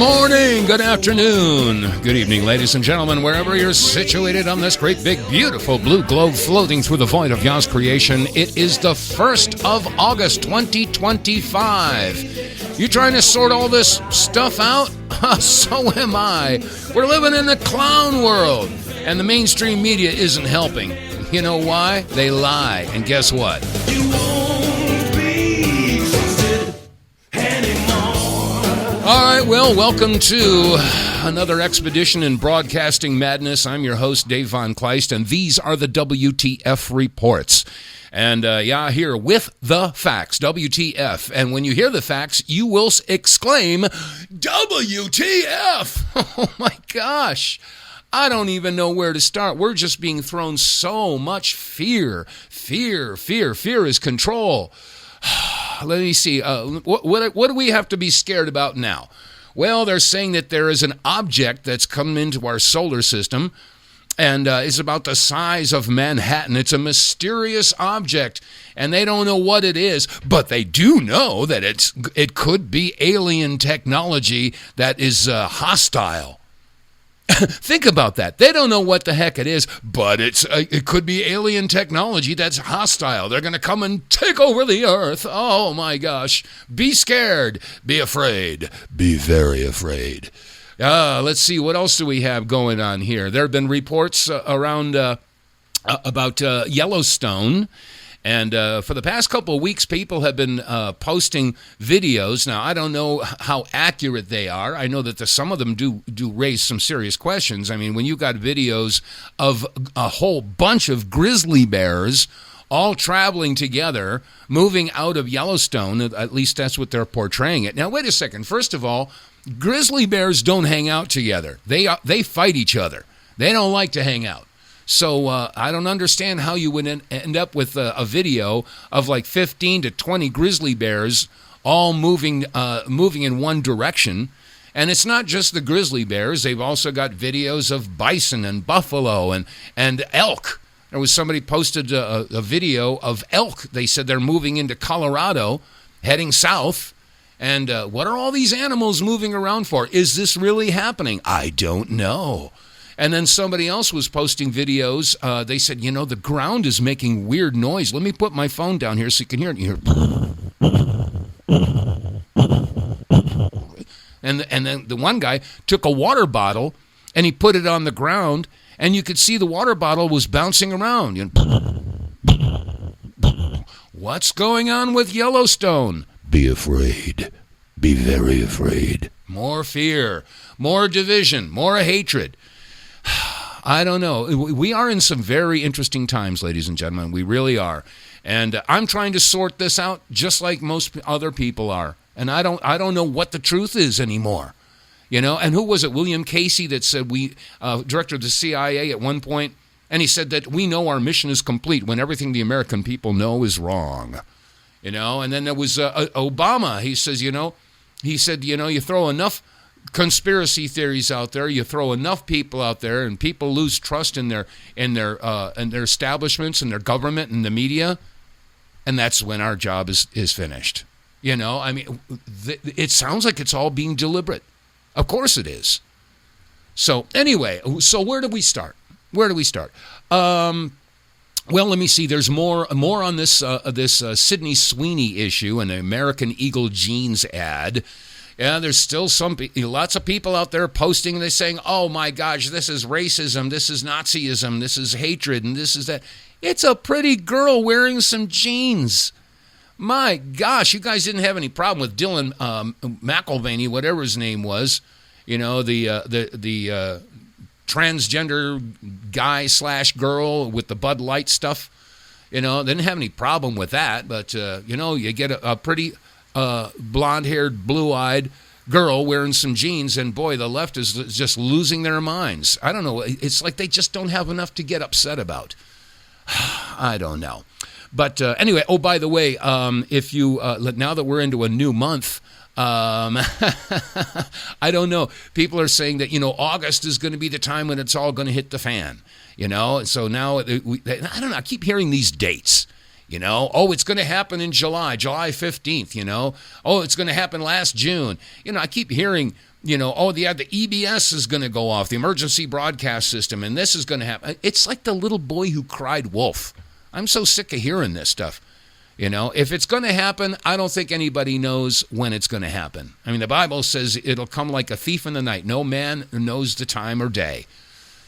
morning, good afternoon, good evening, ladies and gentlemen, wherever you're situated on this great, big, beautiful blue globe floating through the void of Yah's creation. It is the 1st of August, 2025. You trying to sort all this stuff out? So am I. We're living in the clown world, and the mainstream media isn't helping. You know why? They lie, and guess what? You won't be trusted anymore. All right, well, welcome to another expedition in broadcasting madness. I'm your host, Dave vonKleist, and these are the WTF reports. And here with the facts, WTF. And when you hear the facts, you will exclaim, WTF! Oh my gosh. I don't even know where to start. We're just being thrown so much fear. Fear is control. Let me see. What do we have to be scared about now? Well, they're saying that there is an object that's come into our solar system and is about the size of Manhattan. It's a mysterious object, and they don't know what it is, but they do know that it could be alien technology that is hostile. Think about that. They don't know what the heck it is, but it could be alien technology that's hostile. They're going to come and take over the earth. Oh, my gosh. Be scared. Be afraid. Be very afraid. Let's see. What else do we have going on here? There have been reports around about Yellowstone. And for the past couple of weeks, people have been posting videos. Now, I don't know how accurate they are. I know that some of them do raise some serious questions. I mean, when you got videos of a whole bunch of grizzly bears all traveling together, moving out of Yellowstone, at least that's what they're portraying it. Now, wait a second. First of all, grizzly bears don't hang out together. They fight each other. They don't like to hang out. So I don't understand how you would end up with a video of like 15 to 20 grizzly bears all moving in one direction. And it's not just the grizzly bears. They've also got videos of bison and buffalo and elk. There was somebody posted a video of elk. They said they're moving into Colorado, heading south. And what are all these animals moving around for? Is this really happening? I don't know. And then somebody else was posting videos. They said, the ground is making weird noise. Let me put my phone down here so you can hear it. You hear. And then the one guy took a water bottle and he put it on the ground, and you could see the water bottle was bouncing around. What's going on with Yellowstone? Be afraid. Be very afraid. More fear, more division, more hatred. I don't know. We are in some very interesting times, ladies and gentlemen. We really are. And I'm trying to sort this out just like most other people are. And I don't know what the truth is anymore. And who was it? William Casey that said director of the CIA at one point, and he said that we know our mission is complete when everything the American people know is wrong. And then there was Obama. He says, you throw enough conspiracy theories out there, you throw enough people out there, and people lose trust in their establishments and their government and the media, and that's when our job is finished. It sounds like it's all being deliberate. Of course it is. So anyway, where do we start? Well, let me see. There's more on this Sydney Sweeney issue and the American Eagle jeans ad. Yeah, there's still lots of people out there posting, and they're saying, oh my gosh, this is racism, this is Nazism, this is hatred, and this is that. It's a pretty girl wearing some jeans. My gosh, you guys didn't have any problem with Dylan McIlvaney, whatever his name was, the transgender guy / girl with the Bud Light stuff. They didn't have any problem with that, but, you get a pretty blonde-haired, blue-eyed girl wearing some jeans, and boy, the left is just losing their minds. I don't know. It's like they just don't have enough to get upset about. I don't know. But anyway, by the way, if you now that we're into a new month, I don't know. People are saying that, August is going to be the time when it's all going to hit the fan, So now, I don't know. I keep hearing these dates. It's going to happen in July 15th, Oh, it's going to happen last June. I keep hearing oh, yeah, the EBS is going to go off, the emergency broadcast system, and this is going to happen. It's like the little boy who cried wolf. I'm so sick of hearing this stuff. If it's going to happen, I don't think anybody knows when it's going to happen. I mean, the Bible says it'll come like a thief in the night. No man knows the time or day.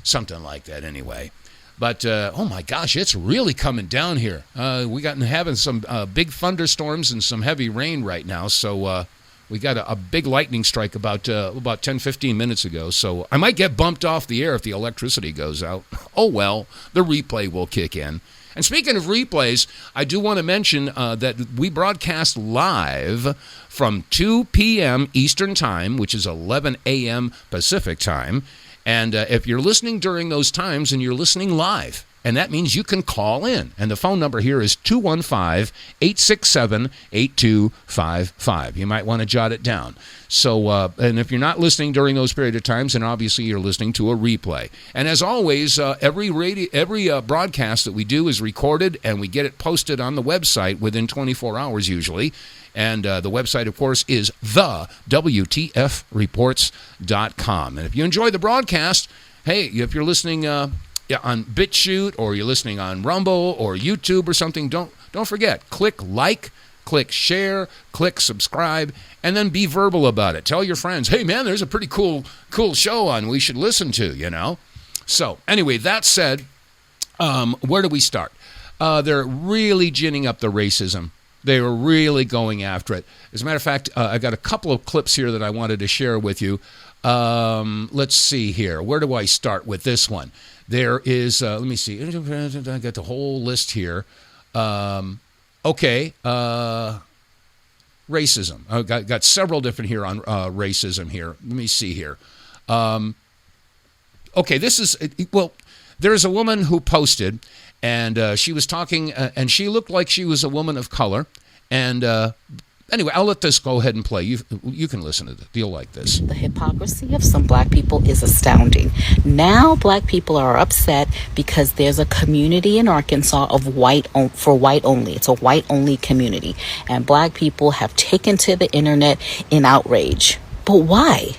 Something like that anyway. But, oh my gosh, it's really coming down here. We got having some big thunderstorms and some heavy rain right now. So we got a big lightning strike about 10, 15 minutes ago. So I might get bumped off the air if the electricity goes out. Oh, well, the replay will kick in. And speaking of replays, I do want to mention that we broadcast live from 2 p.m. Eastern Time, which is 11 a.m. Pacific Time. And if you're listening during those times and you're listening live, and that means you can call in. And the phone number here is 215-867-8255. You might want to jot it down. So, and if you're not listening during those period of times, then obviously you're listening to a replay. And as always, every broadcast that we do is recorded, and we get it posted on the website within 24 hours usually. And the website, of course, is TheWTFReports.com. And if you enjoy the broadcast, hey, if you're listening on BitChute, or you're listening on Rumble or YouTube or something, don't forget, click like, click share, click subscribe, and then be verbal about it. Tell your friends, hey man, there's a pretty cool show on we should listen to, So anyway, that said, where do we start? They're really ginning up the racism. They were really going after it. As a matter of fact, I got a couple of clips here that I wanted to share with you. Let's see here. Where do I start with this one? There is, let me see. I got the whole list here. Okay. Racism. I got several different here on racism here. Let me see here. Okay, this is, there's a woman who posted, and she was talking, and she looked like she was a woman of color. And anyway, I'll let this go ahead and play. You can listen to it. You'll like this. The hypocrisy of some black people is astounding. Now black people are upset because there's a community in Arkansas of white only. It's a white only community. And black people have taken to the internet in outrage. But why?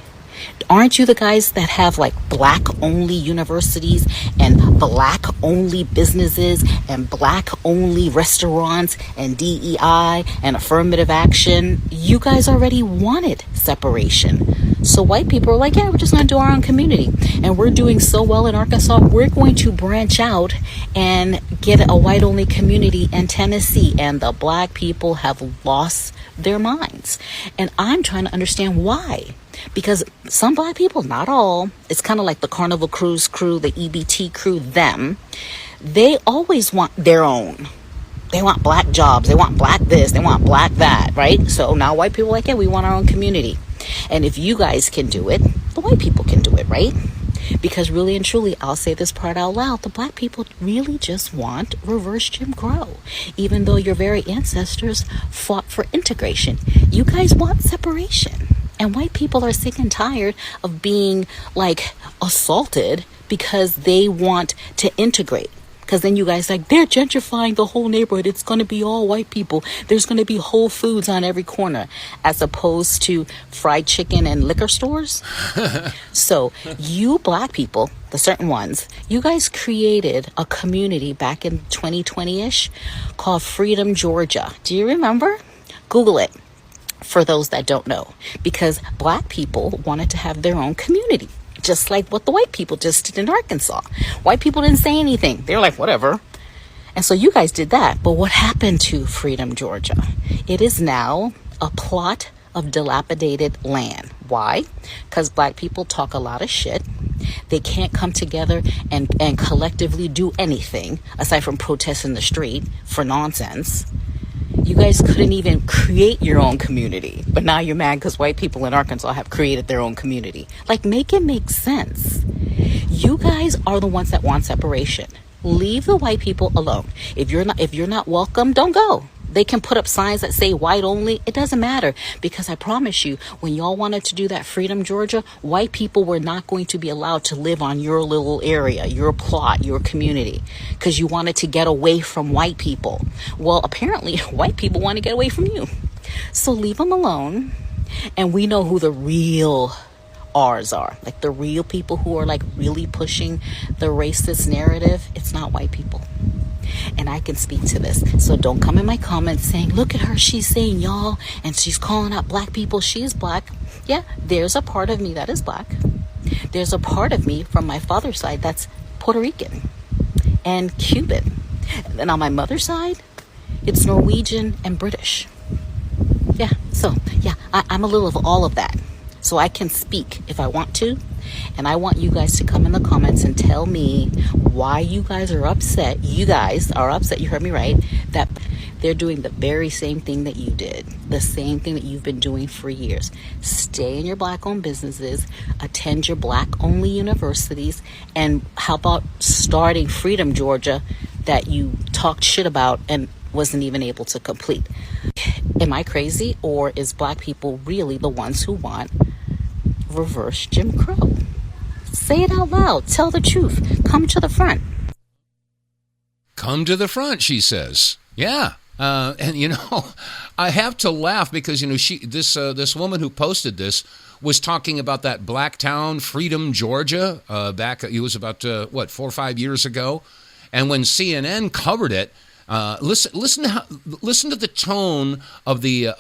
Aren't you the guys that have like black only universities and black only businesses and black only restaurants and DEI and affirmative action? You guys already wanted separation. So white people are like, yeah, we're just going to do our own community. And we're doing so well in Arkansas, we're going to branch out and get a white only community in Tennessee. And the black people have lost their minds. And I'm trying to understand why. Because some black people, not all, it's kind of like the Carnival Cruise crew, the EBT crew, them, they always want their own. They want black jobs, they want black this, they want black that, right? So now white people are like, yeah, we want our own community. And if you guys can do it, the white people can do it, right? Because really and truly, I'll say this part out loud, the black people really just want reverse Jim Crow. Even though your very ancestors fought for integration, you guys want separation. And white people are sick and tired of being like assaulted because they want to integrate. Because then you guys like, they're gentrifying the whole neighborhood. It's going to be all white people. There's going to be Whole Foods on every corner as opposed to fried chicken and liquor stores. So you black people, the certain ones, you guys created a community back in 2020-ish called Freedom, Georgia. Do you remember? Google it. For those that don't know, because black people wanted to have their own community, just like what the white people just did in Arkansas. White people didn't say anything. They were like, whatever. And so you guys did that. But what happened to Freedom, Georgia? It is now a plot of dilapidated land. Why? Because black people talk a lot of shit. They can't come together and collectively do anything aside from protest in the street for nonsense. You guys couldn't even create your own community. But now you're mad because white people in Arkansas have created their own community. Like, make it make sense. You guys are the ones that want separation. Leave the white people alone. If you're not welcome, don't go. They can put up signs that say white only. It doesn't matter, because I promise you, when y'all wanted to do that Freedom, Georgia, white people were not going to be allowed to live on your little area, your plot, your community, because you wanted to get away from white people. Well, apparently white people want to get away from you. So leave them alone. And we know who the real ours are. Like the real people who are like really pushing the racist narrative, it's not white people. And I can speak to this. So don't come in my comments saying, look at her, she's saying y'all, and she's calling out black people. She's black. Yeah, there's a part of me that is black. There's a part of me from my father's side that's Puerto Rican and Cuban. And on my mother's side, it's Norwegian and British. Yeah, so yeah, I'm a little of all of that. So I can speak if I want to. And I want you guys to come in the comments and tell me why you guys are upset. You guys are upset, you heard me right, that they're doing the very same thing that you did. The same thing that you've been doing for years. Stay in your black-owned businesses, attend your black-only universities, and how about starting Freedom Georgia that you talked shit about and wasn't even able to complete? Am I crazy, or is black people really the ones who want reverse Jim Crow? Say it out loud. Tell the truth. Come to the front. Come to the front, she says. Yeah. And, you know, I have to laugh because, you know, this woman who posted this was talking about that Blacktown, Freedom, Georgia, back, it was about, 4 or 5 years ago. And when CNN covered it, listen to the tone of the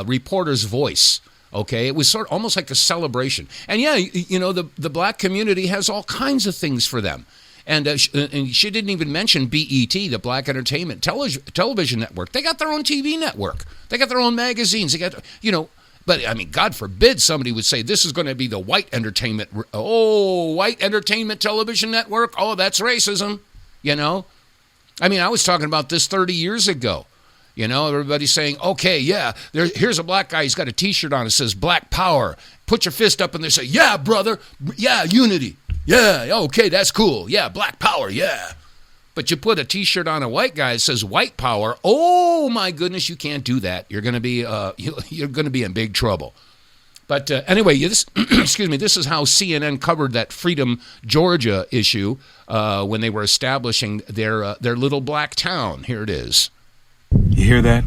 reporter's voice. Okay, it was sort of almost like a celebration. And yeah, you know, the black community has all kinds of things for them. And she didn't even mention BET, the Black Entertainment Television Network. They got their own TV network. They got their own magazines. They got, you know, but I mean, God forbid somebody would say this is going to be the white entertainment. Oh, white entertainment television network. Oh, that's racism. You know, I mean, I was talking about this 30 years ago. You know, everybody's saying, okay, yeah, here's a black guy. He's got a T-shirt on. It says Black Power. Put your fist up and they say, yeah, brother. Yeah, unity. Yeah, okay, that's cool. Yeah, Black Power, yeah. But you put a T-shirt on a white guy that says White Power. Oh, my goodness, you can't do that. You're going to be you're going to be in big trouble. But anyway, excuse me, this is how CNN covered that Freedom, Georgia issue when they were establishing their little black town. Here it is. You hear that?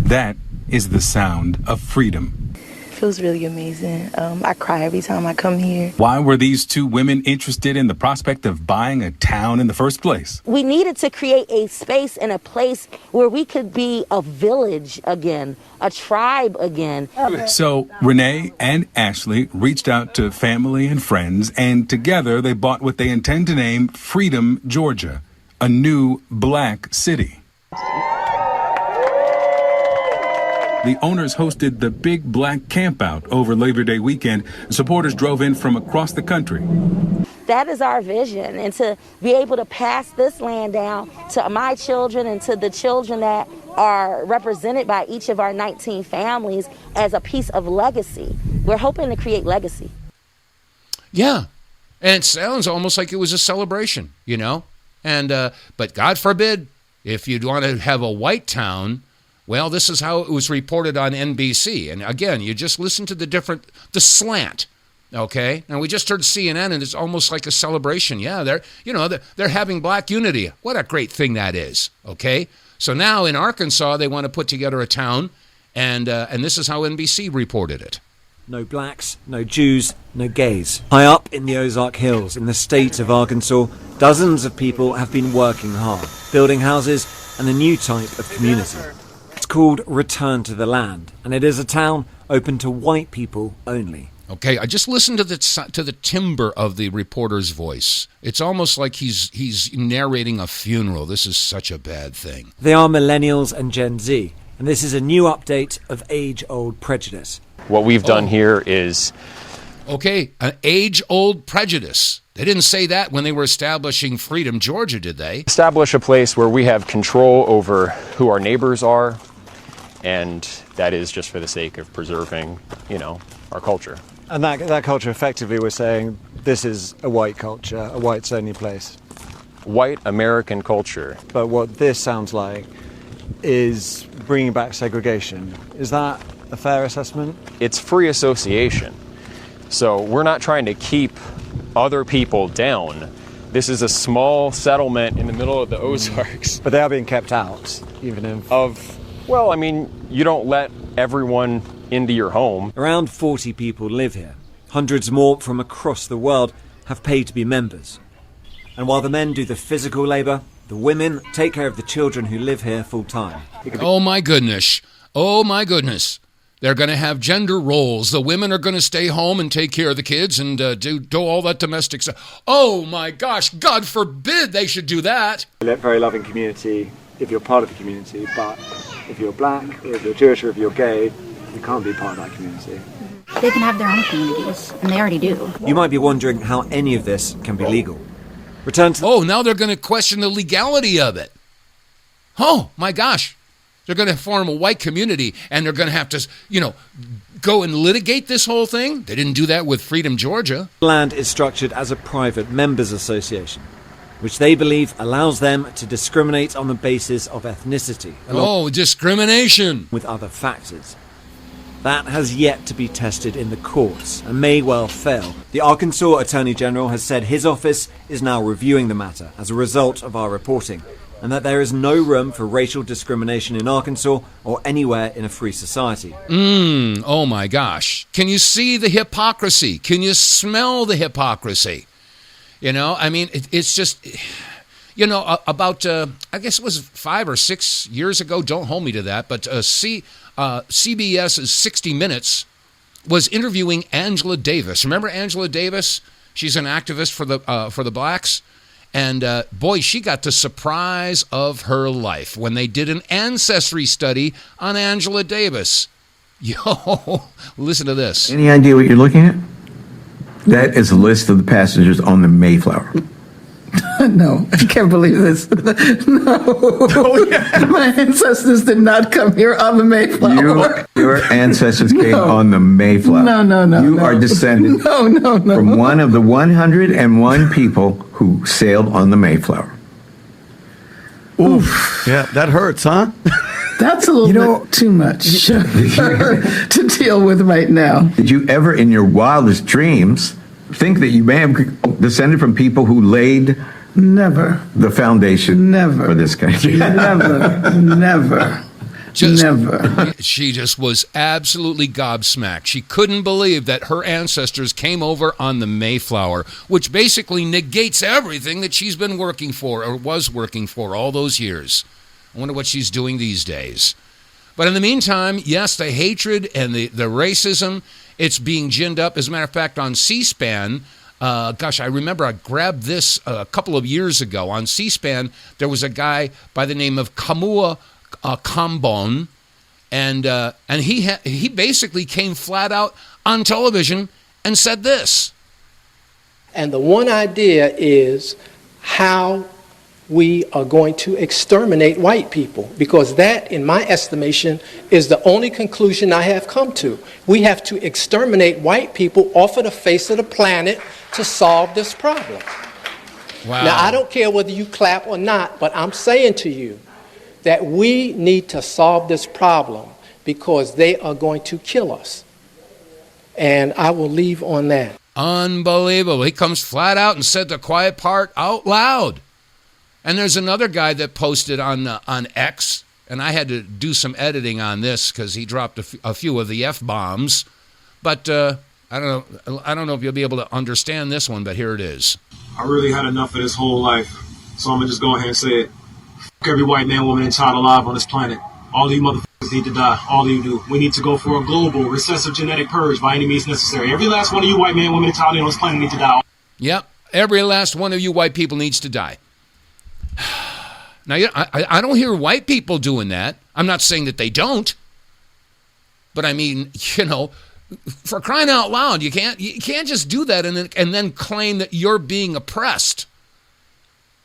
That is the sound of freedom. Feels really amazing. I cry every time I come here. Why were these two women interested in the prospect of buying a town in the first place? We needed to create a space and a place where we could be a village again, a tribe again. So Renee and Ashley reached out to family and friends, and together they bought what they intend to name Freedom, Georgia, a new black city. The owners hosted the big black campout over Labor Day weekend. Supporters drove in from across the country. That is our vision, and to be able to pass this land down to my children and to the children that are represented by each of our 19 families as a piece of legacy. We're hoping to create legacy. Yeah, and it sounds almost like it was a celebration, you know? And but God forbid, if you'd want to have a white town, well, this is how it was reported on NBC. And again, you just listen to the slant, okay? And we just heard CNN, and it's almost like a celebration. Yeah, they're having black unity. What a great thing that is, okay? So now in Arkansas, they want to put together a town, and this is how NBC reported it. No blacks, no Jews, no gays. High up in the Ozark Hills, in the state of Arkansas, dozens of people have been working hard, building houses and a new type of community. It's called Returntotheland, and it is a town open to white people only. Okay, I just listened to the timbre of the reporter's voice. It's almost like he's narrating a funeral. This is such a bad thing. They are millennials and Gen Z, and this is a new update of age-old prejudice. What we've done here is... Okay, an age-old prejudice. They didn't say that when they were establishing Freedom, Georgia, did they? Establish a place where we have control over who our neighbors are, and that is just for the sake of preserving, our culture. And that culture, effectively, we're saying this is a white culture, a whites-only place. White American culture. But what this sounds like is bringing back segregation. Is that a fair assessment? It's free association. So we're not trying to keep other people down. This is a small settlement in the middle of the Ozarks. But they are being kept out, even if... you don't let everyone into your home. Around 40 people live here. Hundreds more from across the world have paid to be members. And while the men do the physical labour, the women take care of the children who live here full time. Oh my goodness. Oh my goodness. They're going to have gender roles. The women are going to stay home and take care of the kids and do all that domestic stuff. Oh my gosh, God forbid they should do that. A very loving community if you're part of the community, but if you're black, if you're Jewish, or if you're gay, you can't be part of that community. They can have their own communities, and they already do. You might be wondering how any of this can be legal. Now they're going to question the legality of it. Oh my gosh. They're going to form a white community, and they're going to have to, go and litigate this whole thing. They didn't do that with Freedom, Georgia. Land is structured as a private members association, which they believe allows them to discriminate on the basis of ethnicity. Discrimination! With other factors. That has yet to be tested in the courts and may well fail. The Arkansas Attorney General has said his office is now reviewing the matter as a result of our reporting, and that there is no room for racial discrimination in Arkansas or anywhere in a free society. Oh my gosh. Can you see the hypocrisy? Can you smell the hypocrisy? It's just, about, I guess it was 5 or 6 years ago, don't hold me to that, but CBS's 60 Minutes was interviewing Angela Davis. Remember Angela Davis? She's an activist for the blacks. And boy, she got the surprise of her life when they did an ancestry study on Angela Davis. Yo, listen to this. Any idea what you're looking at? That is a list of the passengers on the Mayflower. No, I can't believe this. No. Oh, yeah. My ancestors did not come here on the Mayflower. Your ancestors came on the Mayflower. No. You are descended from one of the 101 people who sailed on the Mayflower. Oof. Yeah, that hurts, huh? That's a little bit too much to deal with right now. Did you ever, in your wildest dreams, think that you may have descended from people who laid the foundation for this country? Never. She just was absolutely gobsmacked. She couldn't believe that her ancestors came over on the Mayflower, which basically negates everything that she's been working for or was working for all those years. I wonder what she's doing these days. But in the meantime, yes, the hatred and the racism, it's being ginned up. As a matter of fact, on C-SPAN, I remember I grabbed this a couple of years ago. On C-SPAN, there was a guy by the name of Kamau Kambon, and he basically came flat out on television and said this. And the one idea is how we are going to exterminate white people, because that, in my estimation, is the only conclusion I have come to. We have to exterminate white people off of the face of the planet to solve this problem. Wow. Now, I don't care whether you clap or not, but I'm saying to you that we need to solve this problem because they are going to kill us. And I will leave on that. Unbelievable. He comes flat out and said the quiet part out loud. And there's another guy that posted on X, and I had to do some editing on this because he dropped a few of the F-bombs. But I don't know if you'll be able to understand this one, but here it is. I really had enough of this whole life, so I'm going to just go ahead and say it. Fuck every white man, woman, and child alive on this planet. All of you motherfuckers need to die. All of you do. We need to go for a global, recessive genetic purge by any means necessary. Every last one of you white man, woman, and child on this planet need to die. Yep, every last one of you white people needs to die. Now, I don't hear white people doing that. I'm not saying that they don't. But I mean, for crying out loud, you can't just do that and then claim that you're being oppressed.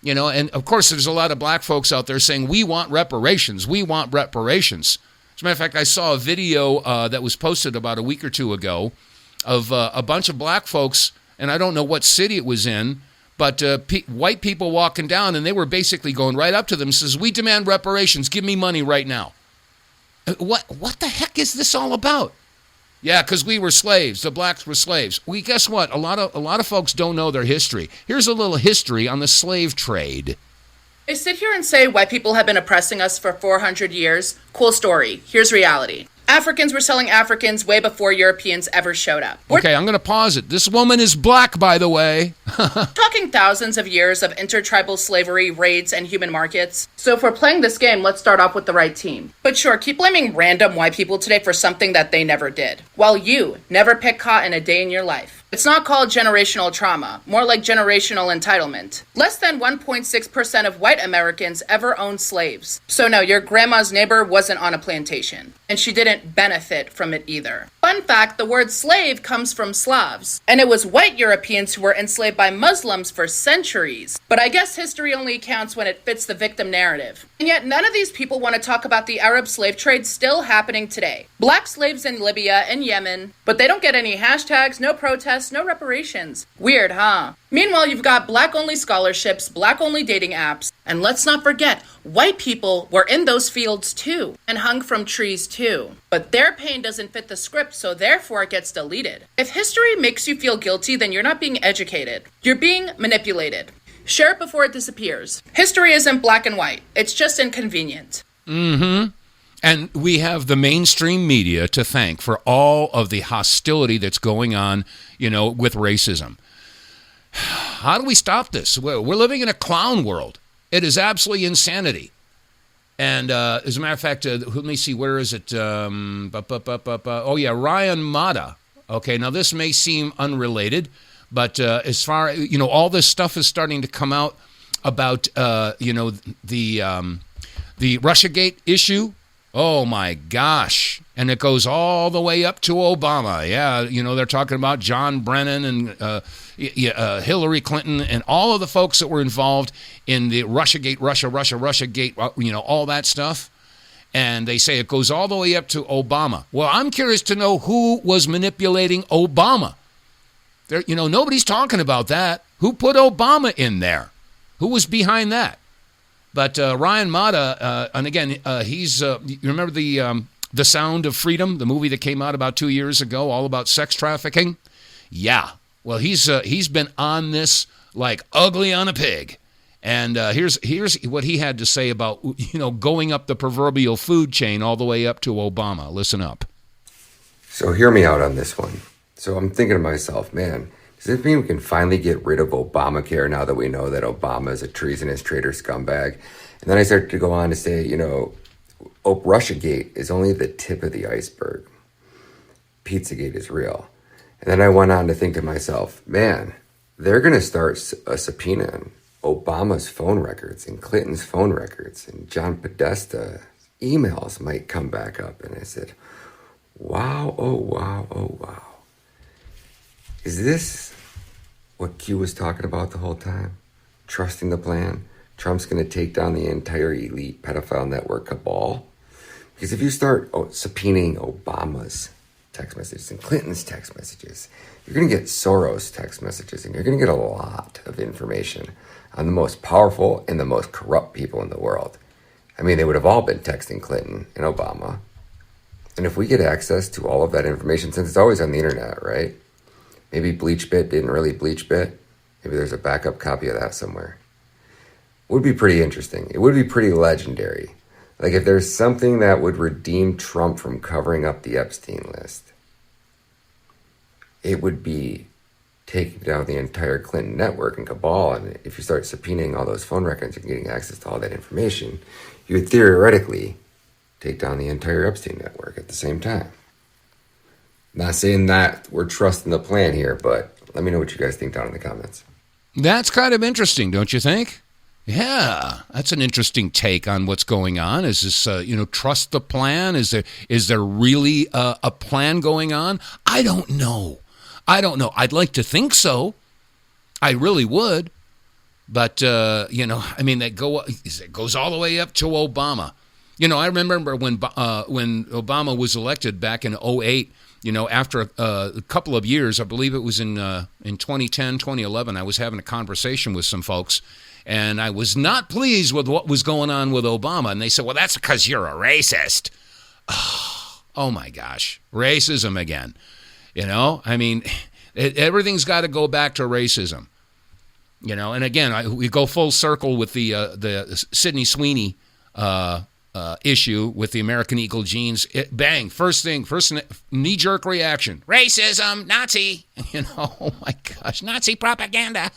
And of course, there's a lot of black folks out there saying, we want reparations. We want reparations. As a matter of fact, I saw a video that was posted about a week or two ago of a bunch of black folks, and I don't know what city it was in, but white people walking down, and they were basically going right up to them and says, we demand reparations. Give me money right now. What the heck is this all about? Yeah, because we were slaves. The blacks were slaves. Well, guess what? A lot of folks don't know their history. Here's a little history on the slave trade. I sit here and say white people have been oppressing us for 400 years. Cool story. Here's reality. Africans were selling Africans way before Europeans ever showed up. Okay, I'm going to pause it. This woman is black, by the way. Talking thousands of years of intertribal slavery, raids, and human markets. So if we're playing this game, let's start off with the right team. But sure, keep blaming random white people today for something that they never did, while you never picked cotton a day in your life. It's not called generational trauma, more like generational entitlement. Less than 1.6% of white Americans ever owned slaves. So no, your grandma's neighbor wasn't on a plantation, and she didn't benefit from it either. Fun fact, the word slave comes from Slavs, and it was white Europeans who were enslaved by Muslims for centuries. But I guess history only counts when it fits the victim narrative. And yet none of these people want to talk about the Arab slave trade still happening today. Black slaves in Libya and Yemen, but they don't get any hashtags, no protests, no reparations. Weird, huh? Meanwhile, you've got black-only scholarships, black-only dating apps, and let's not forget, white people were in those fields too, and hung from trees too. But their pain doesn't fit the script, so therefore it gets deleted. If history makes you feel guilty, then you're not being educated. You're being manipulated. Share it before it disappears. History isn't black and white. It's just inconvenient. Mm-hmm. And we have the mainstream media to thank for all of the hostility that's going on, with racism. How do we stop this? We're living in a clown world. It is absolutely insanity. And as a matter of fact, let me see, where is it? Ryan Mata. Okay, now this may seem unrelated, but as far, all this stuff is starting to come out about, the Russiagate issue. Oh, my gosh. And it goes all the way up to Obama. Yeah, they're talking about John Brennan and Hillary Clinton and all of the folks that were involved in the Russiagate, Russiagate, all that stuff. And they say it goes all the way up to Obama. Well, I'm curious to know who was manipulating Obama. There, nobody's talking about that. Who put Obama in there? Who was behind that? But Ryan Mata, and again, he's, you remember the Sound of Freedom, the movie that came out about 2 years ago, all about sex trafficking? Yeah. Well, he's been on this like ugly on a pig. And here's what he had to say about, going up the proverbial food chain all the way up to Obama. Listen up. So hear me out on this one. So I'm thinking to myself, man, does it mean we can finally get rid of Obamacare now that we know that Obama is a treasonous traitor scumbag? And then I started to go on to say, Russiagate is only the tip of the iceberg. Pizzagate is real. And then I went on to think to myself, man, they're going to start subpoenaing Obama's phone records and Clinton's phone records, and John Podesta's emails might come back up. And I said, wow, oh, wow, oh, wow. Is this what Q was talking about the whole time? Trusting the plan? Trump's going to take down the entire elite pedophile network cabal? Because if you start subpoenaing Obama's text messages and Clinton's text messages, you're going to get Soros' text messages, and you're going to get a lot of information on the most powerful and the most corrupt people in the world. I mean, they would have all been texting Clinton and Obama. And if we get access to all of that information, since it's always on the internet, right? Maybe BleachBit didn't really BleachBit. Maybe there's a backup copy of that somewhere. It would be pretty interesting. It would be pretty legendary. Like if there's something that would redeem Trump from covering up the Epstein list, it would be taking down the entire Clinton network and cabal. And if you start subpoenaing all those phone records and getting access to all that information, you would theoretically take down the entire Epstein network at the same time. Not saying that we're trusting the plan here, but let me know what you guys think down in the comments. That's kind of interesting, don't you think? Yeah, that's an interesting take on what's going on. Is this, trust the plan? Is there really a plan going on? I don't know. I'd like to think so. I really would. But, it goes all the way up to Obama. I remember when Obama was elected back in 2008, after a couple of years, I believe it was in 2010, 2011, I was having a conversation with some folks, and I was not pleased with what was going on with Obama. And they said, well, that's because you're a racist. Oh my gosh, racism again. Everything's got to go back to racism. And again, we go full circle with the Sydney Sweeney issue with the American Eagle jeans, bang, first knee-jerk reaction. Racism, Nazi, oh my gosh, Nazi propaganda.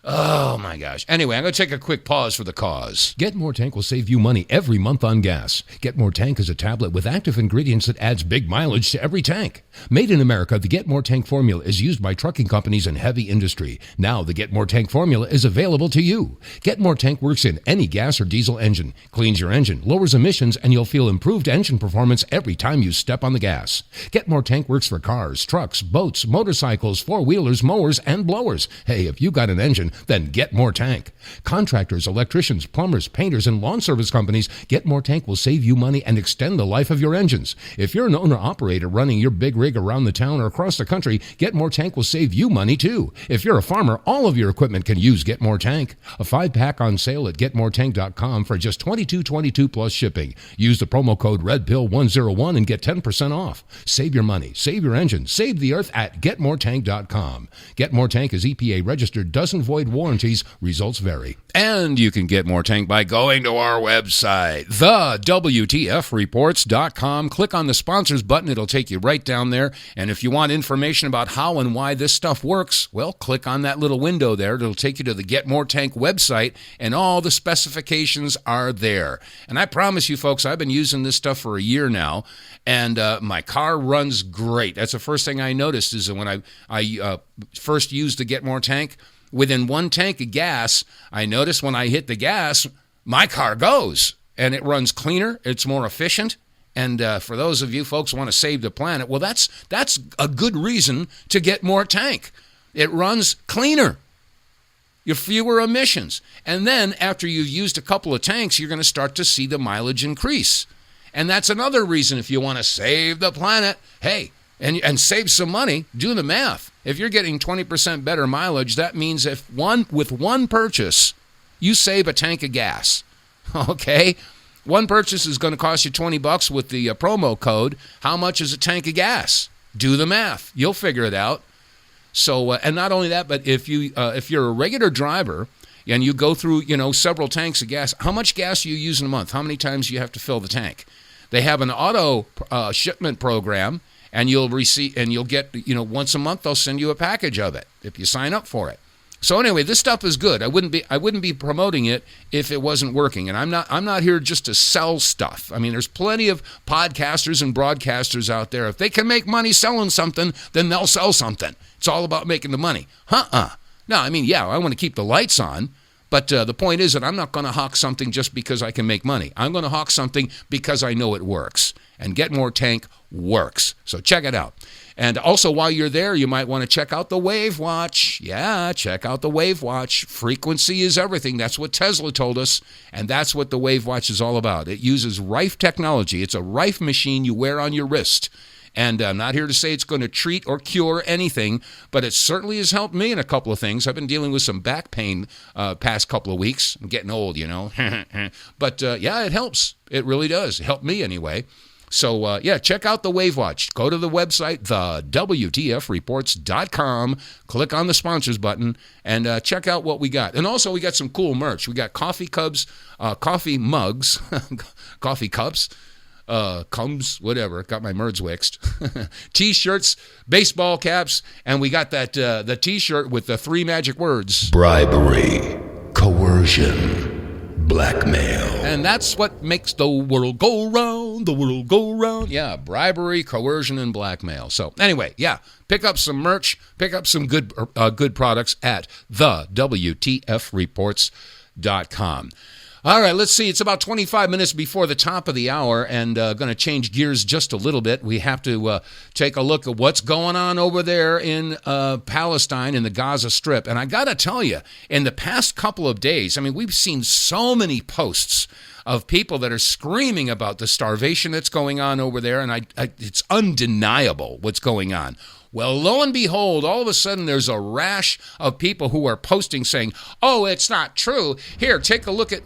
Oh, my gosh. Anyway, I'm going to take a quick pause for the cause. Get More Tank will save you money every month on gas. Get More Tank is a tablet with active ingredients that adds big mileage to every tank. Made in America, the Get More Tank formula is used by trucking companies and heavy industry. Now, the Get More Tank formula is available to you. Get More Tank works in any gas or diesel engine, cleans your engine, lowers emissions, and you'll feel improved engine performance every time you step on the gas. Get More Tank works for cars, trucks, boats, motorcycles, four-wheelers, mowers, and blowers. Hey, if you got an engine, then Get More Tank. Contractors, electricians, plumbers, painters, and lawn service companies, Get More Tank will save you money and extend the life of your engines. If you're an owner-operator running your big rig around the town or across the country, Get More Tank will save you money too. If you're a farmer, all of your equipment can use Get More Tank. A 5-pack on sale at GetMoreTank.com for just $22.22 plus shipping. Use the promo code REDPILL101 and get 10% off. Save your money, save your engine, save the earth at GetMoreTank.com. Get More Tank is EPA registered, doesn't void warranties, results vary. And you can get More Tank by going to our website, TheWTFReports.com. Click on the sponsors button. It'll take you right down there. And if you want information about how and why this stuff works, well, click on that little window there. It'll take you to the Get More Tank website, and all the specifications are there. And I promise you, folks, I've been using this stuff for a year now, and my car runs great. That's the first thing I noticed is that when I first used the Get More Tank, within one tank of gas, I notice when I hit the gas, my car goes, and it runs cleaner, it's more efficient, and for those of you folks who want to save the planet, well, that's a good reason to get More Tank. It runs cleaner. You have fewer emissions. And then after you've used a couple of tanks, you're going to start to see the mileage increase. And that's another reason if you want to save the planet, hey, and save some money, do the math. If you're getting 20% better mileage, that means with one purchase, you save a tank of gas. Okay? One purchase is going to cost you $20 with the promo code. How much is a tank of gas? Do the math. You'll figure it out. So, and not only that, but if you're a regular driver and you go through, several tanks of gas, how much gas do you use in a month? How many times do you have to fill the tank? They have an auto shipment program. And you'll get, once a month they'll send you a package of it if you sign up for it. So anyway, this stuff is good. I wouldn't be promoting it if it wasn't working. And I'm not here just to sell stuff. I mean, there's plenty of podcasters and broadcasters out there. If they can make money selling something, then they'll sell something. It's all about making the money. No, I mean, yeah, I want to keep the lights on. But the point is that I'm not going to hawk something just because I can make money. I'm going to hawk something because I know it works. And Get More Tank works. So check it out. And also, while you're there, you might want to check out the Wave Watch. Yeah, check out the Wave Watch. Frequency is everything. That's what Tesla told us. And that's what the Wave Watch is all about. It uses Rife technology. It's a Rife machine you wear on your wrist. And I'm not here to say it's going to treat or cure anything, but it certainly has helped me in a couple of things. I've been dealing with some back pain past couple of weeks. I'm getting old, But, yeah, it helps. It really does. It helped me anyway. So, check out the Wave Watch. Go to the website, TheWTFReports.com. Click on the sponsors button and check out what we got. And also, we got some cool merch. We got coffee mugs, coffee cups, whatever. Got my merds wixed. T-shirts, baseball caps, and we got that the T-shirt with the 3 magic words: bribery, coercion, blackmail. And that's what makes the world go round, the world go round. Yeah, bribery, coercion, and blackmail. So anyway, yeah, pick up some merch, pick up some good products at TheWTFReports.com. All right, let's see. It's about 25 minutes before the top of the hour, and going to change gears just a little bit. We have to take a look at what's going on over there in Palestine, in the Gaza Strip. And I got to tell you, in the past couple of days, I mean, we've seen so many posts of people that are screaming about the starvation that's going on over there, and it's undeniable what's going on. Well, lo and behold, all of a sudden there's a rash of people who are posting saying, oh, it's not true. Here, take a look at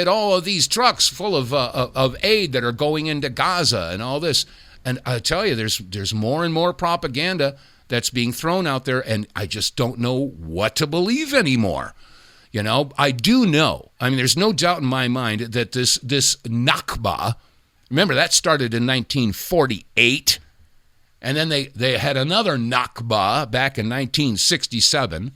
all of these trucks full of aid that are going into Gaza and all this. And I tell you, there's more and more propaganda that's being thrown out there, and I just don't know what to believe anymore. You know, I do know. I mean, there's no doubt in my mind that this Nakba, remember that started in 1948, and then they had another Nakba back in 1967.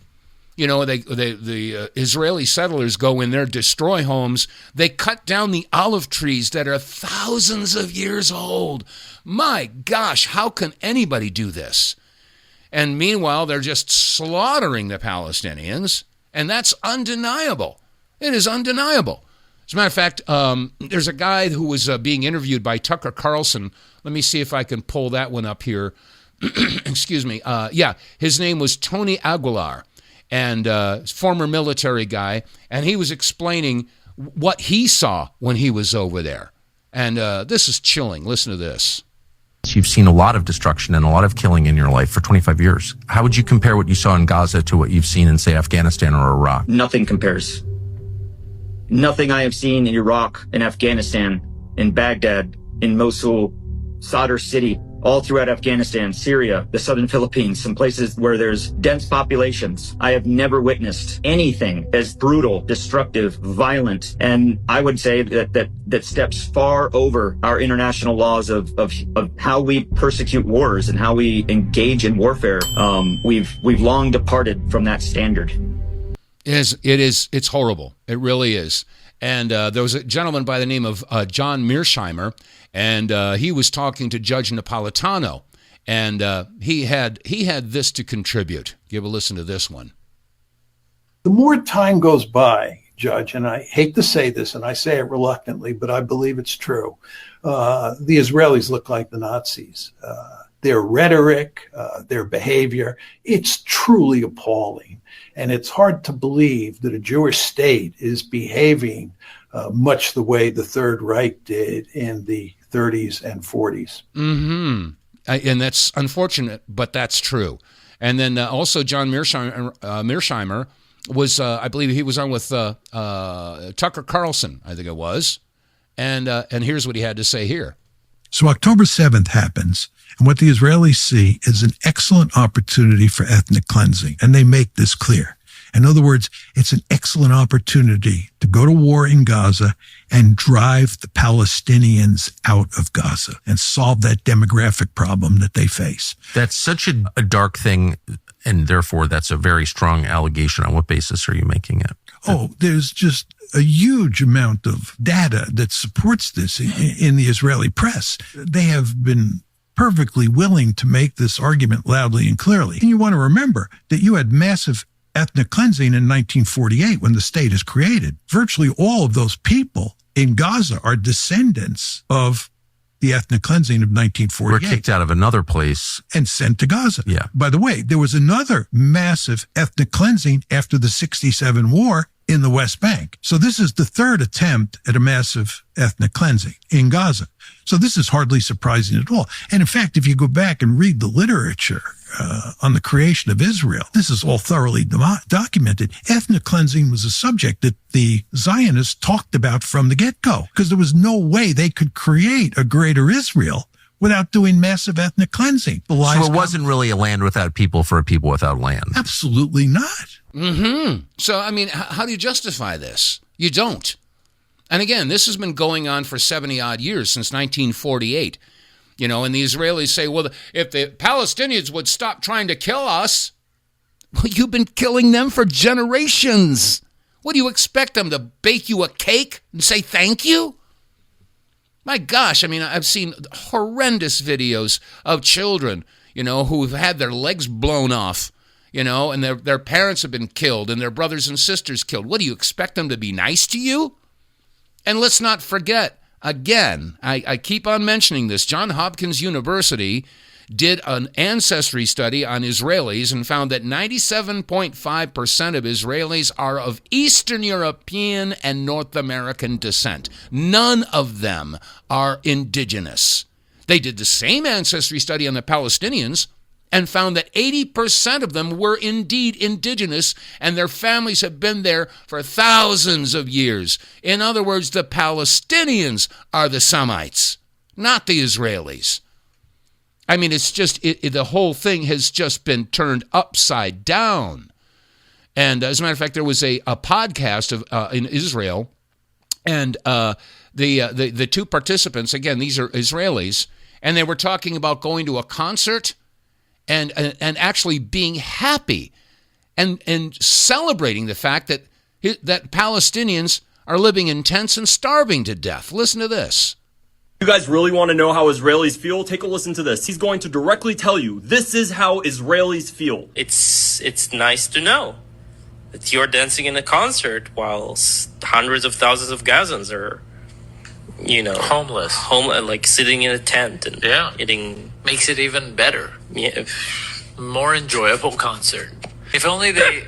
You know, the Israeli settlers go in there, destroy homes. They cut down the olive trees that are thousands of years old. My gosh, how can anybody do this? And meanwhile, they're just slaughtering the Palestinians, and that's undeniable. It is undeniable. As a matter of fact, there's a guy who was being interviewed by Tucker Carlson. Let me see if I can pull that one up here. Excuse me. Yeah, his name was Tony Aguilar, and former military guy, and he was explaining what he saw when he was over there. And this is chilling. Listen to this. You've seen a lot of destruction and a lot of killing in your life for 25 years. How would you compare what you saw in Gaza to what you've seen in, say, Afghanistan or Iraq? Nothing compares. Nothing I have seen in Iraq, in Afghanistan, in Baghdad, in Mosul, Sadr City, all throughout Afghanistan, Syria, the southern Philippines, some places where there's dense populations. I have never witnessed anything as brutal, destructive, violent, and I would say that steps far over our international laws of how we persecute wars and how we engage in warfare. We've long departed from that standard. It's horrible. It really is. And there was a gentleman by the name of John Mearsheimer, and he was talking to Judge Napolitano, and he had this to contribute. Give a listen to this one. The more time goes by, Judge, and I hate to say this, and I say it reluctantly, but I believe it's true, the Israelis look like the Nazis. Their rhetoric, their behavior, it's truly appalling. And it's hard to believe that a Jewish state is behaving much the way the Third Reich did in the 30s and 40s. Mm-hmm. And that's unfortunate, but that's true. And then also John Mearsheimer was, I believe he was on with Tucker Carlson, I think it was. And here's what he had to say here. So October 7th happens, and what the Israelis see is an excellent opportunity for ethnic cleansing, and they make this clear. In other words, it's an excellent opportunity to go to war in Gaza and drive the Palestinians out of Gaza and solve that demographic problem that they face. That's such a dark thing, and therefore that's a very strong allegation. On what basis are you making it? Oh, there's just a huge amount of data that supports this in the Israeli press. They have been perfectly willing to make this argument loudly and clearly. And you want to remember that you had massive ethnic cleansing in 1948 when the state is created. Virtually all of those people in Gaza are descendants of the ethnic cleansing of 1948. Were kicked out of another place. And sent to Gaza. Yeah. By the way, there was another massive ethnic cleansing after the 67 war in the West Bank. So this is the third attempt at a massive ethnic cleansing in Gaza. So this is hardly surprising at all. And in fact, if you go back and read the literature on the creation of Israel, this is all thoroughly documented. Ethnic cleansing was a subject that the Zionists talked about from the get-go, because there was no way they could create a greater Israel without doing massive ethnic cleansing. So it wasn't really a land without people for a people without land. Absolutely not. Mm-hmm. So, I mean, how do you justify this? You don't. And again, this has been going on for 70-odd years, since 1948. You know, and the Israelis say, well, if the Palestinians would stop trying to kill us, well, you've been killing them for generations. What do you expect them to bake you a cake and say thank you? My gosh, I mean, I've seen horrendous videos of children, you know, who've had their legs blown off, you know, and their parents have been killed and their brothers and sisters killed. What, do you expect them to be nice to you? And let's not forget, again, I keep on mentioning this, Johns Hopkins University did an ancestry study on Israelis and found that 97.5% of Israelis are of Eastern European and North American descent. None of them are indigenous. They did the same ancestry study on the Palestinians and found that 80% of them were indeed indigenous, and their families have been there for thousands of years. In other words, the Palestinians are the Semites, not the Israelis. I mean, it's just, the whole thing has just been turned upside down. And as a matter of fact, there was a podcast in Israel, and the two participants, again, these are Israelis, and they were talking about going to a concert and actually being happy and celebrating the fact that Palestinians are living in tents and starving to death. Listen to this. You guys really want to know how Israelis feel? Take a listen to this. He's going to directly tell you, this is how Israelis feel. It's nice to know that you're dancing in a concert while hundreds of thousands of Gazans are, homeless, like sitting in a tent and eating. Makes it even better. Yeah, more enjoyable concert. If only they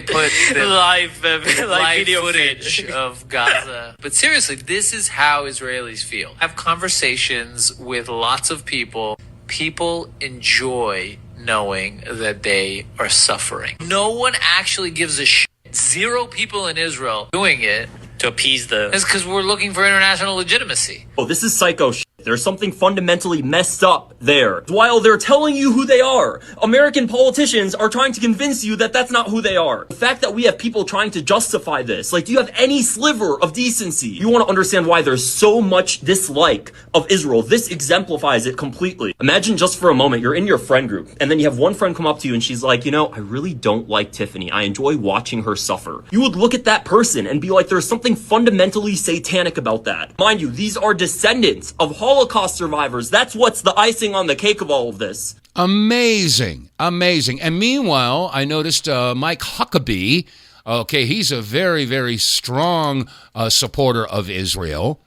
put the live video footage of Gaza. But seriously, this is how Israelis feel. Have conversations with lots of people. People enjoy knowing that they are suffering. No one actually gives a shit. 0 people in Israel doing it to appease the... It's because we're looking for international legitimacy. Oh, this is psycho shit. There's something fundamentally messed up there. While they're telling you who they are, American politicians are trying to convince you that that's not who they are. The fact that we have people trying to justify this, do you have any sliver of decency? You want to understand why there's so much dislike of Israel. This exemplifies it completely. Imagine just for a moment, you're in your friend group, and then you have one friend come up to you and she's like, I really don't like Tiffany. I enjoy watching her suffer. You would look at that person and be like, there's something fundamentally satanic about that. Mind you, these are descendants of Holocaust survivors. That's what's the icing on the cake of all of this. Amazing. And meanwhile, I noticed Mike Huckabee. Okay, he's a very, very strong supporter of Israel.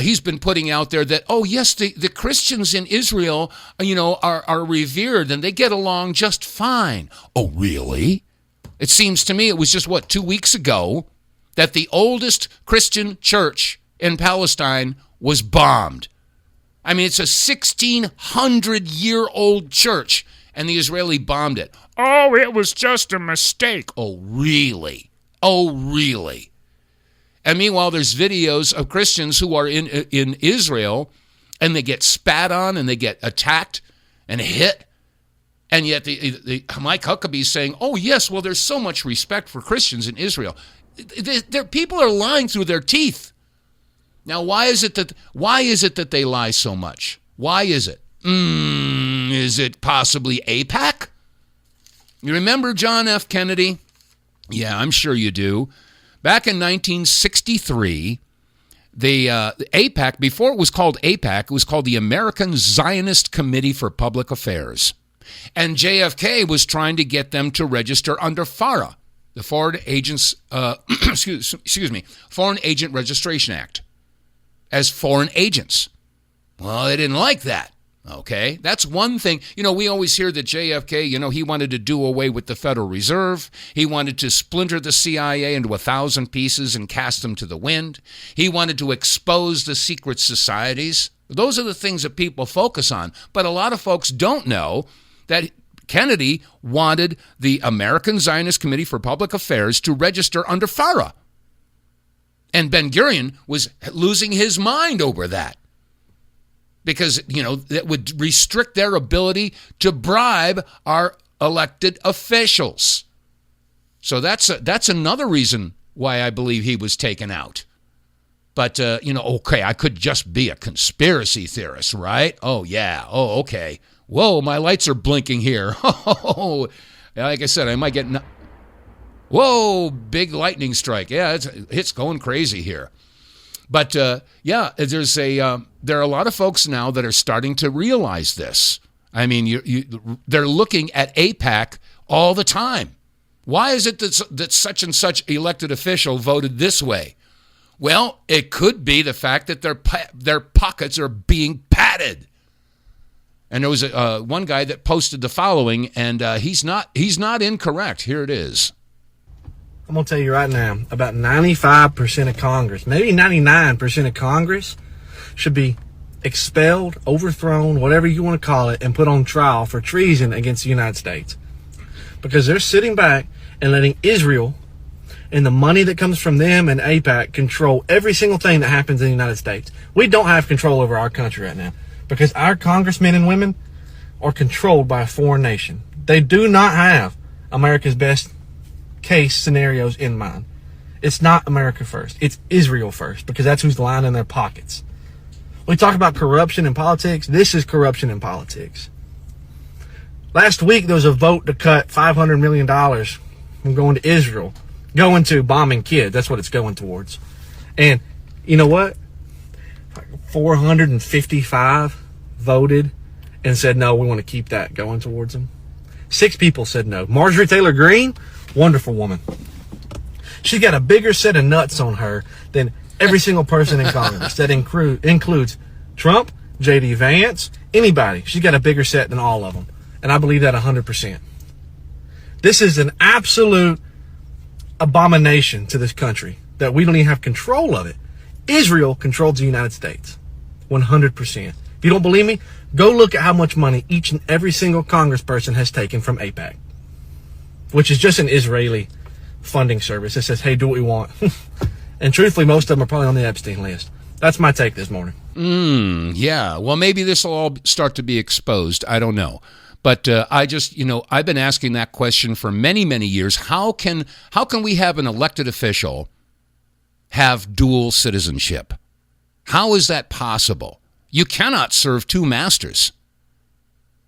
He's been putting out there that, yes, the Christians in Israel, are revered and they get along just fine. Oh, really? It seems to me it was just, 2 weeks ago that the oldest Christian church in Palestine was bombed. I mean, it's a 1,600-year-old church, and the Israeli bombed it. Oh, it was just a mistake. Oh, really? And meanwhile, there's videos of Christians who are in Israel, and they get spat on, and they get attacked and hit. And yet the Mike Huckabee's saying, yes, well, there's so much respect for Christians in Israel. People are lying through their teeth. Now, why is it that they lie so much? Why is it? Is it possibly AIPAC? You remember John F. Kennedy? Yeah, I'm sure you do. Back in 1963, the AIPAC, before it was called AIPAC, it was called the American Zionist Committee for Public Affairs. And JFK was trying to get them to register under FARA, the Foreign Agents, Foreign Agent Registration Act, as foreign agents. Well, they didn't like that. Okay, that's one thing. We always hear that JFK, he wanted to do away with the Federal Reserve. He wanted to splinter the CIA into 1,000 pieces and cast them to the wind. He wanted to expose the secret societies. Those are the things that people focus on. But a lot of folks don't know that Kennedy wanted the American Zionist Committee for Public Affairs to register under FARA. And Ben-Gurion was losing his mind over that because, that would restrict their ability to bribe our elected officials. So that's another reason why I believe he was taken out. But, okay, I could just be a conspiracy theorist, right? Oh, yeah. Oh, okay. Whoa, my lights are blinking here. Oh, like I said, I might get... Whoa, big lightning strike. Yeah, it's going crazy here. But, there are a lot of folks now that are starting to realize this. I mean, they're looking at AIPAC all the time. Why is it that such and such elected official voted this way? Well, it could be the fact that their pockets are being padded. And there was one guy that posted the following, and he's not incorrect. Here it is. I'm going to tell you right now, about 95% of Congress, maybe 99% of Congress should be expelled, overthrown, whatever you want to call it, and put on trial for treason against the United States. Because they're sitting back and letting Israel and the money that comes from them and AIPAC control every single thing that happens in the United States. We don't have control over our country right now because our congressmen and women are controlled by a foreign nation. They do not have America's best case scenarios in mind. It's not America first. It's Israel first, because that's who's lying in their pockets. When we talk about corruption in politics, this is corruption in politics. Last week, there was a vote to cut $500 million from going to Israel, going to bombing kids. That's what it's going towards. And you know what? 455 voted and said, no, we want to keep that going towards them. 6 people said no. Marjorie Taylor Greene, wonderful woman. She's got a bigger set of nuts on her than every single person in Congress. That includes Trump, J.D. Vance, anybody. She's got a bigger set than all of them. And I believe that 100%. This is an absolute abomination to this country that we don't even have control of it. Israel controls the United States. 100%. If you don't believe me, go look at how much money each and every single congressperson has taken from AIPAC, which is just an Israeli funding service that says, hey, do what we want. And truthfully, most of them are probably on the Epstein list. That's my take this morning. Yeah. Well, maybe this will all start to be exposed. I don't know. But I just, I've been asking that question for many, many years. How can we have an elected official have dual citizenship? How is that possible? You cannot serve 2 masters.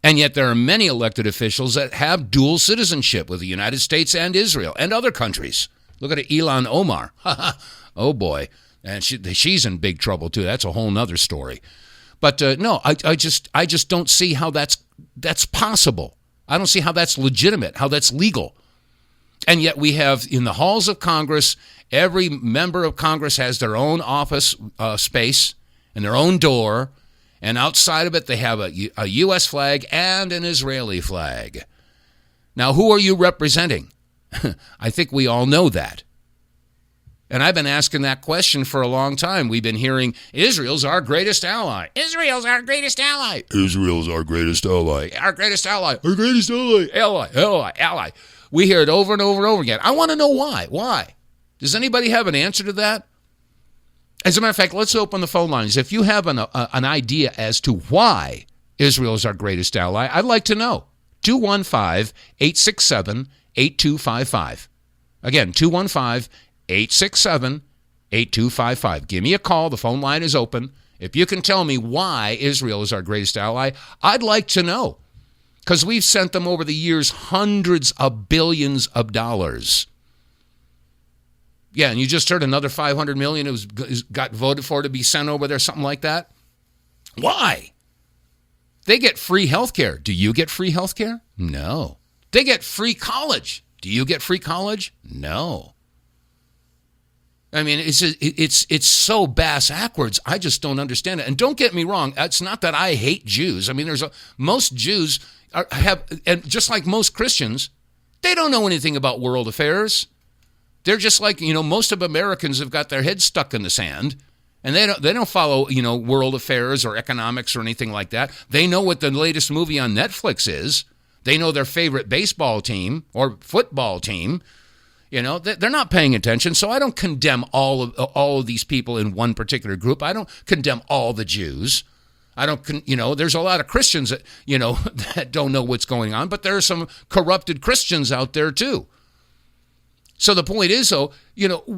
And yet there are many elected officials that have dual citizenship with the United States and Israel and other countries. Look at Ilhan Omar. Oh, boy. And she's in big trouble, too. That's a whole nother story. But no, I just don't see how that's possible. I don't see how that's legitimate, how that's legal. And yet we have, in the halls of Congress, every member of Congress has their own office space and their own door. And outside of it, they have a U.S. flag and an Israeli flag. Now, who are you representing? I think we all know that. And I've been asking that question for a long time. We've been hearing, Israel's our greatest ally. Israel's our greatest ally. Israel's our greatest ally. Our greatest ally. Our greatest ally. Ally. We hear it over and over and over again. I want to know why. Why? Does anybody have an answer to that? As a matter of fact, let's open the phone lines. If you have an idea as to why Israel is our greatest ally, I'd like to know. 215-867-8255. Again, 215-867-8255. Give me a call. The phone line is open. If you can tell me why Israel is our greatest ally, I'd like to know. Because we've sent them over the years hundreds of billions of dollars. Yeah, and you just heard another $500 million got voted for to be sent over there, something like that. Why? They get free health care. Do you get free health care? No. They get free college. Do you get free college? No. I mean, it's so bass-ackwards. I just don't understand it. And don't get me wrong. It's not that I hate Jews. I mean, most Jews and just like most Christians, they don't know anything about world affairs. They're just like, most of Americans have got their heads stuck in the sand, and they don't follow, world affairs or economics or anything like that. They know what the latest movie on Netflix is. They know their favorite baseball team or football team. They're not paying attention. So I don't condemn all of these people in one particular group. I don't condemn all the Jews. I don't, there's a lot of Christians that, that don't know what's going on, but there are some corrupted Christians out there too. So the point is, though,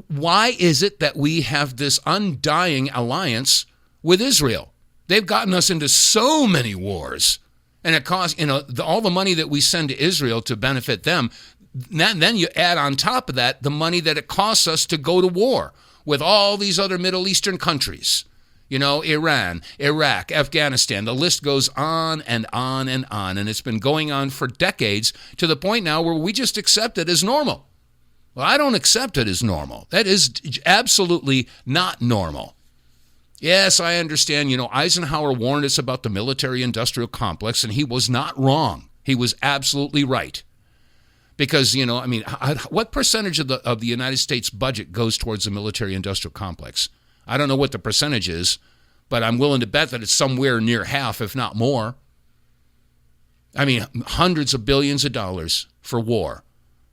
why is it that we have this undying alliance with Israel? They've gotten us into so many wars, and it costs, all the money that we send to Israel to benefit them. Then you add on top of that the money that it costs us to go to war with all these other Middle Eastern countries. Iran, Iraq, Afghanistan, the list goes on and on and on, and it's been going on for decades to the point now where we just accept it as normal. Well, I don't accept it as normal. That is absolutely not normal. Yes, I understand, Eisenhower warned us about the military-industrial complex, and he was not wrong. He was absolutely right. Because, what percentage of the United States budget goes towards the military-industrial complex? I don't know what the percentage is, but I'm willing to bet that it's somewhere near half, if not more. I mean, hundreds of billions of dollars for war.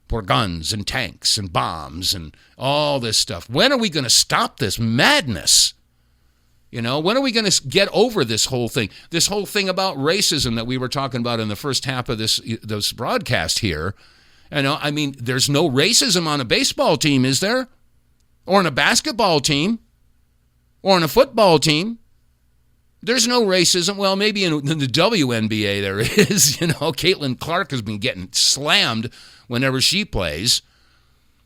For guns and tanks and bombs and all this stuff. When are we going to stop this madness? When are we going to get over this whole thing? This whole thing about racism that we were talking about in the first half of this broadcast here. You know, I mean, there's no racism on a baseball team, is there? Or on a basketball team? Or on a football team? There's no racism. Well, maybe in the WNBA there is. You know, Caitlin Clark has been getting slammed whenever she plays.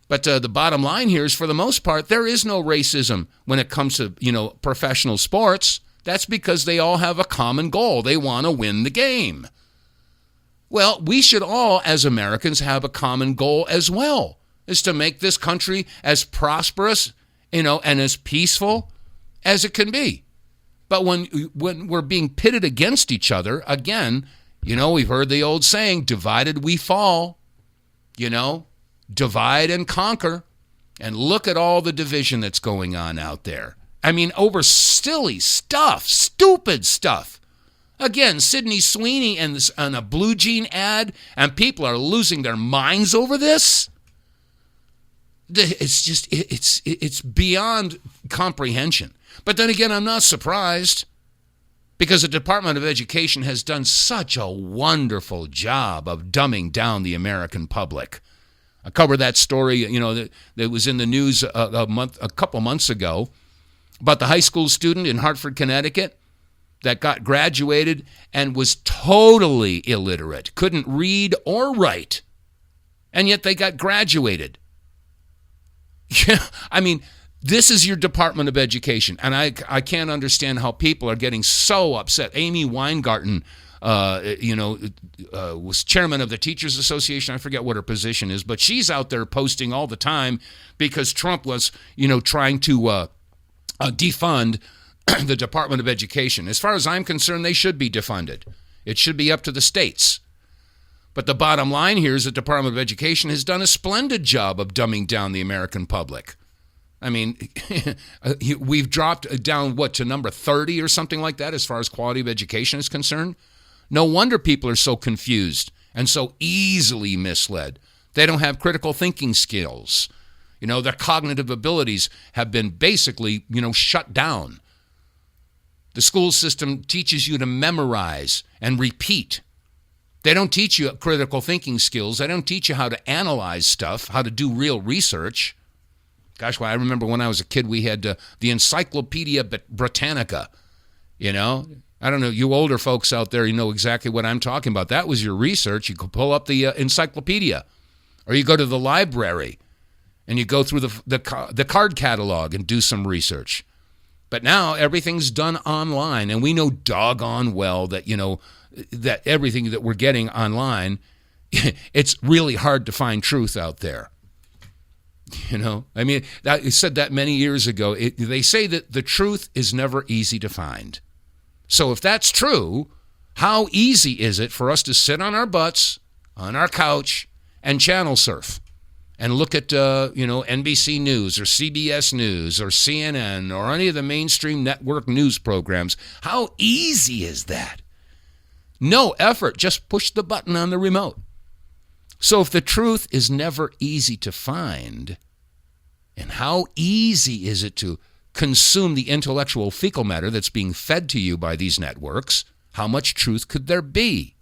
But the bottom line here is, for the most part, there is no racism when it comes to, you know, professional sports. That's because they all have a common goal. They want to win the game. Well, we should all, as Americans, have a common goal as well, is to make this country as prosperous, you know, and as peaceful as it can be. But when we're being pitted against each other, again, you know, we've heard the old saying, divided we fall, you know, divide and conquer. And look at all the division that's going on out there. I mean, over silly stuff, stupid stuff. Again, Sydney Sweeney and a Blue Jean ad, and people are losing their minds over this. It's just, it's beyond comprehension. But then again, I'm not surprised, because the Department of Education has done such a wonderful job of dumbing down the American public. I covered that story, you know, that was in the news a couple months ago about the high school student in Hartford, Connecticut, that got graduated and was totally illiterate, couldn't read or write, and yet they got graduated. Yeah, I mean, this is your Department of Education, and I can't understand how people are getting so upset. Amy Weingarten, was chairman of the Teachers Association. I forget what her position is, but she's out there posting all the time because Trump was, you know, trying to defund the Department of Education. As far as I'm concerned, they should be defunded. It should be up to the states. But the bottom line here is the Department of Education has done a splendid job of dumbing down the American public. I mean, we've dropped down, to number 30 or something like that as far as quality of education is concerned. No wonder people are so confused and so easily misled. They don't have critical thinking skills. You know, their cognitive abilities have been basically, you know, shut down. The school system teaches you to memorize and repeat. They don't teach you critical thinking skills. They don't teach you how to analyze stuff, how to do real research. Gosh, well, I remember when I was a kid, we had the Encyclopedia Britannica, you know. I don't know, you older folks out there, you know exactly what I'm talking about. That was your research. You could pull up the encyclopedia, or you go to the library, and you go through the card catalog and do some research. But now everything's done online, and we know doggone well that, you know, that everything that we're getting online, it's really hard to find truth out there. You know, I mean, I said that many years ago. They say that the truth is never easy to find. So if that's true, how easy is it for us to sit on our butts, on our couch, and channel surf and look at, NBC News or CBS News or CNN or any of the mainstream network news programs? How easy is that? No effort, just push the button on the remote. So if the truth is never easy to find, and how easy is it to consume the intellectual fecal matter that's being fed to you by these networks, how much truth could there be?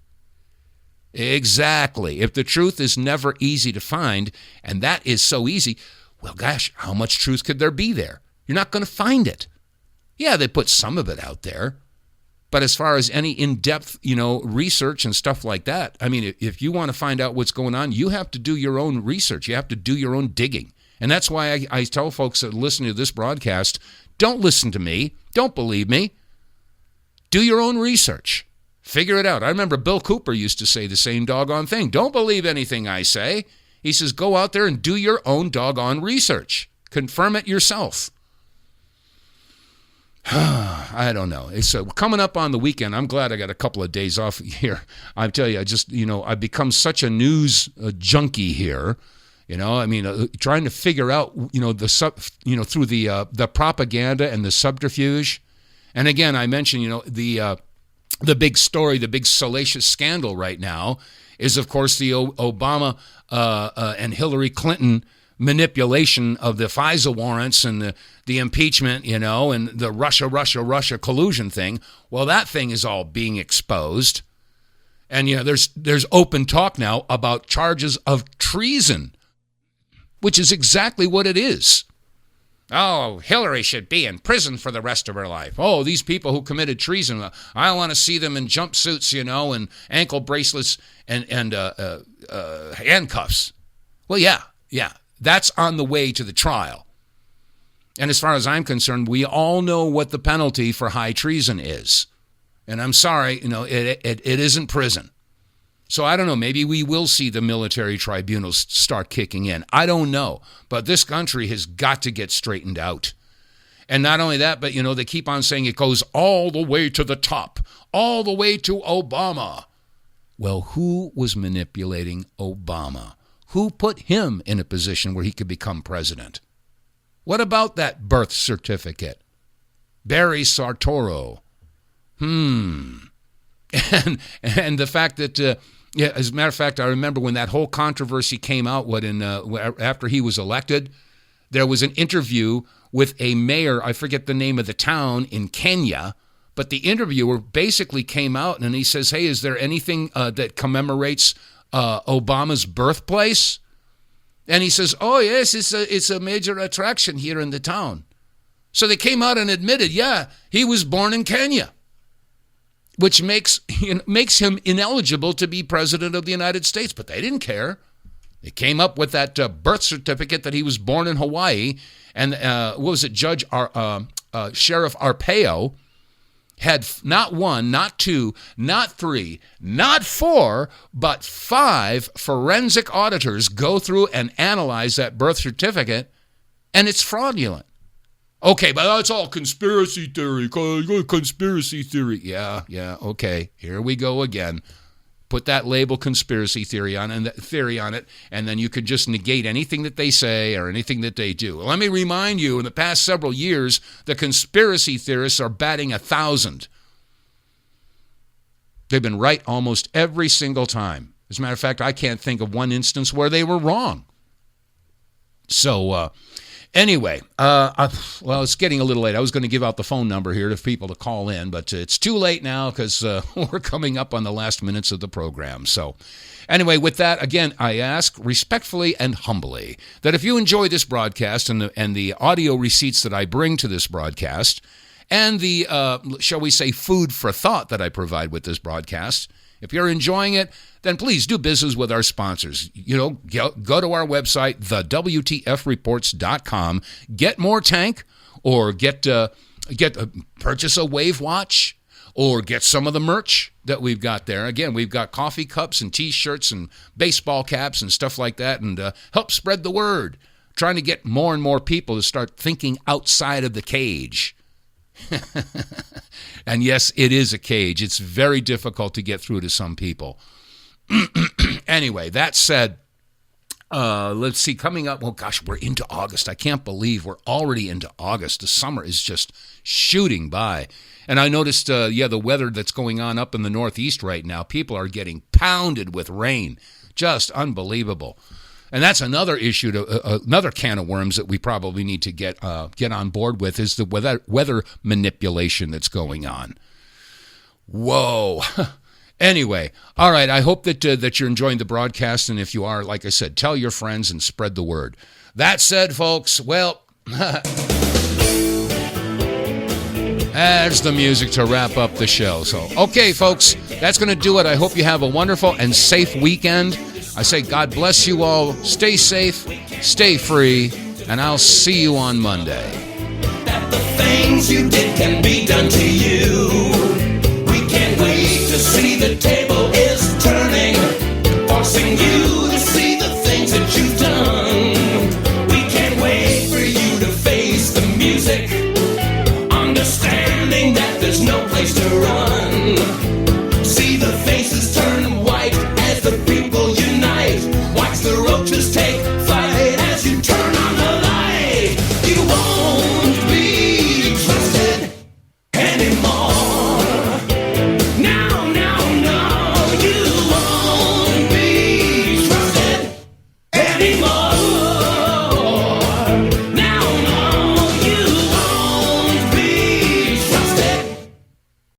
Exactly. If the truth is never easy to find, and that is so easy, well, gosh, how much truth could there be there? You're not going to find it. Yeah, they put some of it out there. But as far as any in-depth, research and stuff like that, I mean, if you want to find out what's going on, you have to do your own research. You have to do your own digging. And that's why I tell folks that listen to this broadcast, don't listen to me. Don't believe me. Do your own research. Figure it out. I remember Bill Cooper used to say the same doggone thing. Don't believe anything I say. He says, go out there and do your own doggone research. Confirm it yourself. I don't know. It's coming up on the weekend. I'm glad I got a couple of days off here. I tell you, I've become such a news junkie here. Trying to figure out, through the propaganda and the subterfuge. And again, I mentioned, the big story, the big salacious scandal right now is, of course, the Obama and Hillary Clinton manipulation of the FISA warrants and the impeachment, and the Russia collusion thing. Well, that thing is all being exposed. And there's open talk now about charges of treason, which is exactly what it is. Oh, Hillary should be in prison for the rest of her life. Oh, these people who committed treason, I want to see them in jumpsuits, and ankle bracelets and handcuffs. Well, yeah, that's on the way to the trial. And as far as I'm concerned, we all know what the penalty for high treason is. And I'm sorry, it isn't prison. So I don't know, maybe we will see the military tribunals start kicking in. I don't know. But this country has got to get straightened out. And not only that, but, they keep on saying it goes all the way to the top, all the way to Obama. Well, who was manipulating Obama? Who put him in a position where he could become president? What about that birth certificate? Barry Sartoro. And the fact that, as a matter of fact, I remember when that whole controversy came out, after he was elected, there was an interview with a mayor, I forget the name of the town in Kenya, but the interviewer basically came out and he says, hey, is there anything that commemorates Obama's birthplace? And he says, oh, yes, it's a major attraction here in the town. So they came out and admitted, yeah, he was born in Kenya, which makes him ineligible to be president of the United States. But they didn't care. They came up with that birth certificate that he was born in Hawaii. And Sheriff Arpaio had not one, not two, not three, not four, but 5 forensic auditors go through and analyze that birth certificate, and it's fraudulent. Okay, but that's all conspiracy theory. Conspiracy theory. Yeah, okay. Here we go again. Put that label conspiracy theory on it, and then you could just negate anything that they say or anything that they do. Let me remind you, in the past several years, the conspiracy theorists are batting 1,000. They've been right almost every single time. As a matter of fact, I can't think of one instance where they were wrong. So, anyway, it's getting a little late. I was going to give out the phone number here to people to call in, but it's too late now because we're coming up on the last minutes of the program. So anyway, with that, again, I ask respectfully and humbly that if you enjoy this broadcast and the audio receipts that I bring to this broadcast and the, shall we say, food for thought that I provide with this broadcast, if you're enjoying it, then please do business with our sponsors. Go to our website, TheWTFReports.com, get more tank, or purchase a Wave watch, or get some of the merch that we've got there. Again, we've got coffee cups and T-shirts and baseball caps and stuff like that, and help spread the word. Trying to get more and more people to start thinking outside of the cage. And yes, it is a cage. It's very difficult to get through to some people. Anyway, that said, let's see, coming up, we're into August. I can't believe we're already into August. The summer is just shooting by. And I noticed, the weather that's going on up in the Northeast right now, people are getting pounded with rain. Just unbelievable. And that's another issue, another can of worms that we probably need to get on board with is the weather manipulation that's going on. Whoa. Anyway, all right, I hope that you're enjoying the broadcast, and if you are, like I said, tell your friends and spread the word. That said, folks, well, that's the music to wrap up the show. So, okay, folks, that's going to do it. I hope you have a wonderful and safe weekend. I say God bless you all. Stay safe, stay free, and I'll see you on Monday. That the things you did can be done to you. We can't wait to see the table is turning, forcing you to see the things that you've done. We can't wait for you to face the music, understanding that there's no place to run.